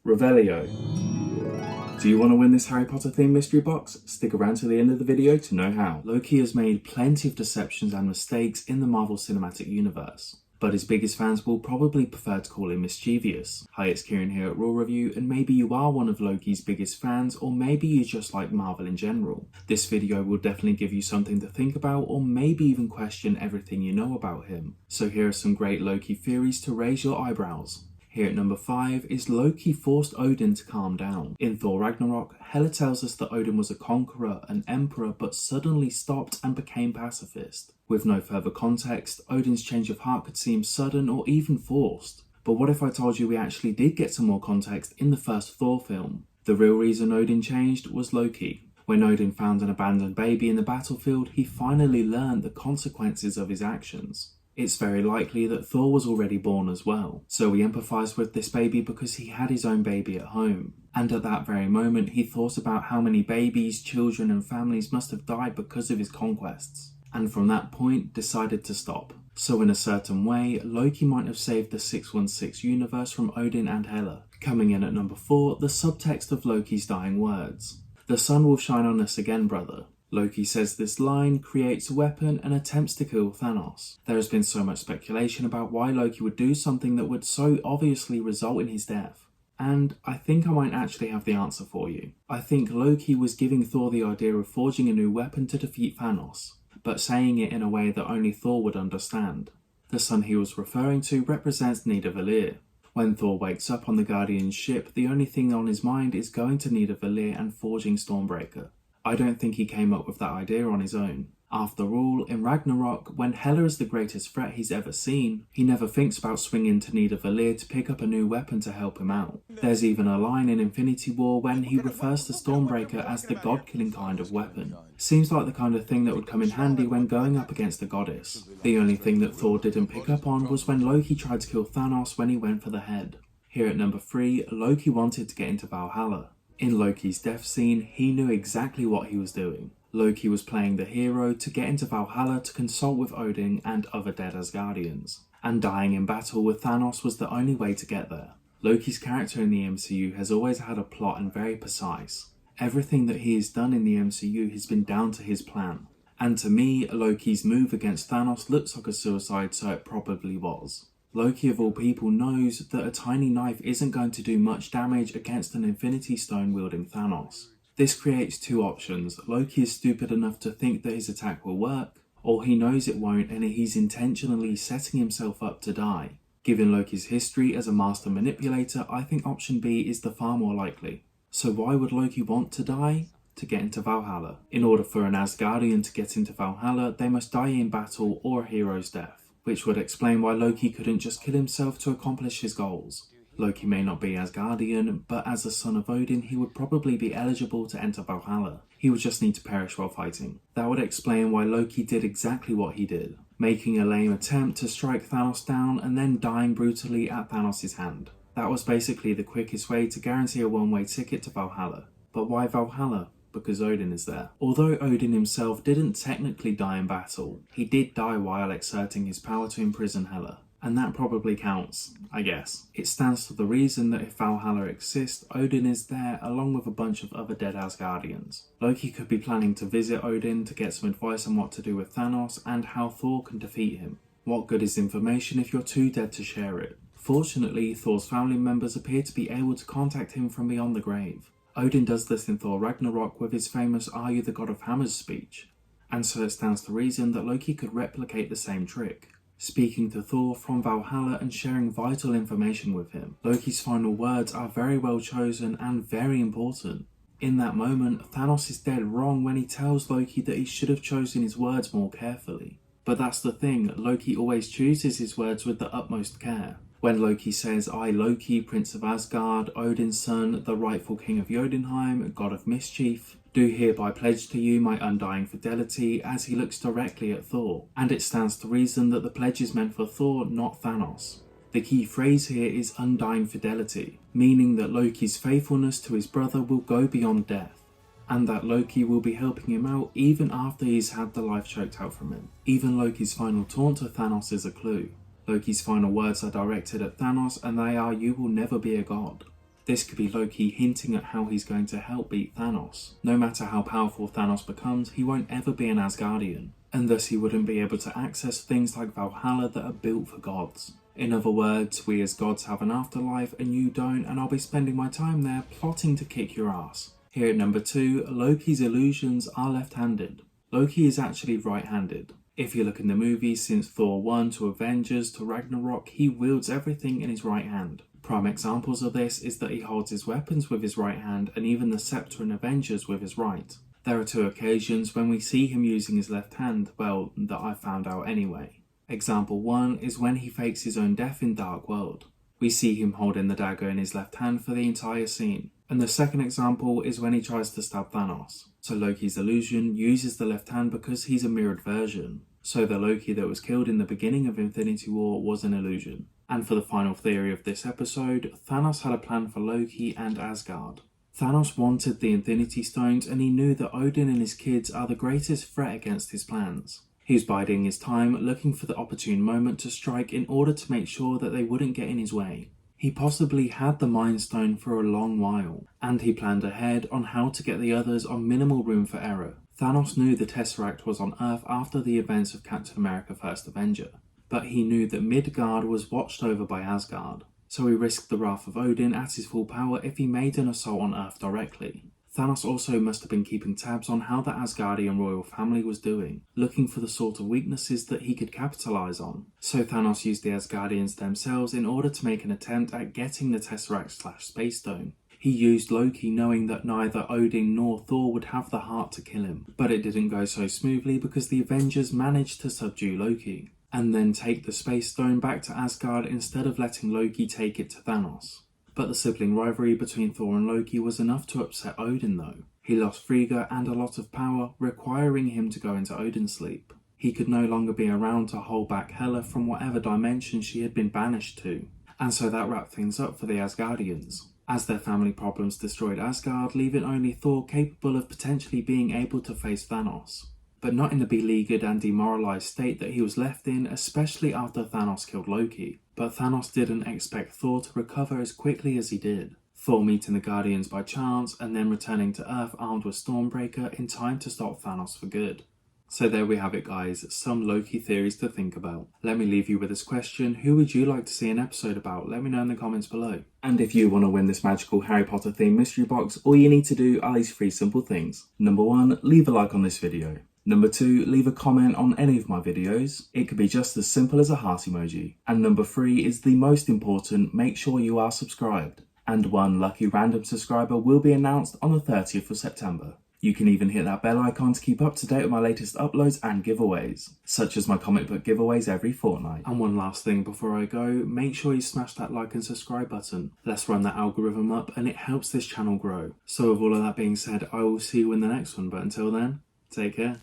Revelio. Do you want to win this Harry Potter themed mystery box? Stick around to the end of the video to know how. Loki has made plenty of deceptions and mistakes in the Marvel Cinematic Universe, but his biggest fans will probably prefer to call him mischievous. Hi, it's Kieran here at Raw Review, and maybe you are one of Loki's biggest fans, or maybe you just like Marvel in general. This video will definitely give you something to think about, or maybe even question everything you know about him. So here are some great Loki theories to raise your eyebrows. Here at number 5 is Loki forced Odin to calm down. In Thor Ragnarok, Hela tells us that Odin was a conqueror, an emperor, but suddenly stopped and became pacifist. With no further context, Odin's change of heart could seem sudden or even forced. But what if I told you we actually did get some more context in the first Thor film? The real reason Odin changed was Loki. When Odin found an abandoned baby in the battlefield, he finally learned the consequences of his actions. It's very likely that Thor was already born as well, so he empathised with this baby because he had his own baby at home. And at that very moment, he thought about how many babies, children and families must have died because of his conquests, and from that point decided to stop. So in a certain way, Loki might have saved the 616 universe from Odin and Hela. Coming in at number 4, the subtext of Loki's dying words. "The sun will shine on us again, brother." Loki says this line, creates a weapon and attempts to kill Thanos. There has been so much speculation about why Loki would do something that would so obviously result in his death. And I think I might actually have the answer for you. I think Loki was giving Thor the idea of forging a new weapon to defeat Thanos, but saying it in a way that only Thor would understand. The sun he was referring to represents Nidavellir. When Thor wakes up on the Guardian's ship, the only thing on his mind is going to Nidavellir and forging Stormbreaker. I don't think he came up with that idea on his own. After all, in Ragnarok, when Hela is the greatest threat he's ever seen, he never thinks about swinging to Nidavellir to pick up a new weapon to help him out. There's even a line in Infinity War when he refers to Stormbreaker as the god-killing kind of weapon. Seems like the kind of thing that would come in handy when going up against a goddess. The only thing that Thor didn't pick up on was when Loki tried to kill Thanos when he went for the head. Here at number 3, Loki wanted to get into Valhalla. In Loki's death scene, he knew exactly what he was doing. Loki was playing the hero to get into Valhalla to consult with Odin and other dead Asgardians, and dying in battle with Thanos was the only way to get there. Loki's character in the MCU has always had a plot and very precise. Everything that he has done in the MCU has been down to his plan. And to me, Loki's move against Thanos looks like a suicide, so it probably was. Loki of all people knows that a tiny knife isn't going to do much damage against an Infinity Stone wielding Thanos. This creates two options. Loki is stupid enough to think that his attack will work, or he knows it won't and he's intentionally setting himself up to die. Given Loki's history as a master manipulator, I think option B is the far more likely. So why would Loki want to die? To get into Valhalla. In order for an Asgardian to get into Valhalla, they must die in battle or a hero's death, which would explain why Loki couldn't just kill himself to accomplish his goals. Loki may not be Asgardian, but as a son of Odin, he would probably be eligible to enter Valhalla. He would just need to perish while fighting. That would explain why Loki did exactly what he did, making a lame attempt to strike Thanos down and then dying brutally at Thanos' hand. That was basically the quickest way to guarantee a one-way ticket to Valhalla. But why Valhalla? Because Odin is there. Although Odin himself didn't technically die in battle, he did die while exerting his power to imprison Hela. And that probably counts, I guess. It stands to the reason that if Valhalla exists, Odin is there along with a bunch of other dead Asgardians. Loki could be planning to visit Odin to get some advice on what to do with Thanos and how Thor can defeat him. What good is information if you're too dead to share it? Fortunately, Thor's family members appear to be able to contact him from beyond the grave. Odin does this in Thor Ragnarok with his famous "Are you the god of hammers" speech, and so it stands to reason that Loki could replicate the same trick, speaking to Thor from Valhalla and sharing vital information with him. Loki's final words are very well chosen and very important. In that moment, Thanos is dead wrong when he tells Loki that he should have chosen his words more carefully. But that's the thing, Loki always chooses his words with the utmost care. When Loki says, "I, Loki, Prince of Asgard, Odin's son, the rightful king of Jotunheim, god of mischief, do hereby pledge to you my undying fidelity," as he looks directly at Thor. And it stands to reason that the pledge is meant for Thor, not Thanos. The key phrase here is undying fidelity, meaning that Loki's faithfulness to his brother will go beyond death, and that Loki will be helping him out even after he's had the life choked out from him. Even Loki's final taunt to Thanos is a clue. Loki's final words are directed at Thanos and they are, "You will never be a god." This could be Loki hinting at how he's going to help beat Thanos. No matter how powerful Thanos becomes, he won't ever be an Asgardian, and thus he wouldn't be able to access things like Valhalla that are built for gods. In other words, we as gods have an afterlife and you don't, and I'll be spending my time there plotting to kick your ass. Here at number 2, Loki's illusions are left-handed. Loki is actually right-handed. If you look in the movies, since Thor 1 to Avengers to Ragnarok, he wields everything in his right hand. Prime examples of this is that he holds his weapons with his right hand and even the scepter in Avengers with his right. There are 2 occasions when we see him using his left hand, well, that I found out anyway. Example 1 is when he fakes his own death in Dark World. We see him holding the dagger in his left hand for the entire scene. And the second example is when he tries to stab Thanos. So Loki's illusion uses the left hand because he's a mirrored version. So the Loki that was killed in the beginning of Infinity War was an illusion. And for the final theory of this episode, Thanos had a plan for Loki and Asgard. Thanos wanted the Infinity Stones and he knew that Odin and his kids are the greatest threat against his plans. He was biding his time, looking for the opportune moment to strike in order to make sure that they wouldn't get in his way. He possibly had the Mind Stone for a long while, and he planned ahead on how to get the others on minimal room for error. Thanos knew the Tesseract was on Earth after the events of Captain America First Avenger, but he knew that Midgard was watched over by Asgard, so he risked the wrath of Odin at his full power if he made an assault on Earth directly. Thanos also must have been keeping tabs on how the Asgardian royal family was doing, looking for the sort of weaknesses that he could capitalise on. So Thanos used the Asgardians themselves in order to make an attempt at getting the Tesseract/Space Stone. He used Loki knowing that neither Odin nor Thor would have the heart to kill him, but it didn't go so smoothly because the Avengers managed to subdue Loki, and then take the Space Stone back to Asgard instead of letting Loki take it to Thanos. But the sibling rivalry between Thor and Loki was enough to upset Odin though. He lost Frigga and a lot of power, requiring him to go into Odin's sleep. He could no longer be around to hold back Hela from whatever dimension she had been banished to. And so that wrapped things up for the Asgardians, as their family problems destroyed Asgard, leaving only Thor capable of potentially being able to face Thanos. But not in the beleaguered and demoralised state that he was left in, especially after Thanos killed Loki. But Thanos didn't expect Thor to recover as quickly as he did. Thor meeting the Guardians by chance and then returning to Earth armed with Stormbreaker in time to stop Thanos for good. So there we have it guys, some Loki theories to think about. Let me leave you with this question, who would you like to see an episode about? Let me know in the comments below. And if you want to win this magical Harry Potter themed mystery box, all you need to do are these 3 simple things. Number 1, leave a like on this video. Number 2, leave a comment on any of my videos. It could be just as simple as a heart emoji. And number 3 is the most important, make sure you are subscribed. And one lucky random subscriber will be announced on the 30th of September. You can even hit that bell icon to keep up to date with my latest uploads and giveaways, such as my comic book giveaways every fortnight. And one last thing before I go, make sure you smash that like and subscribe button. Let's run that algorithm up and it helps this channel grow. So with all of that being said, I will see you in the next one, but until then, take care.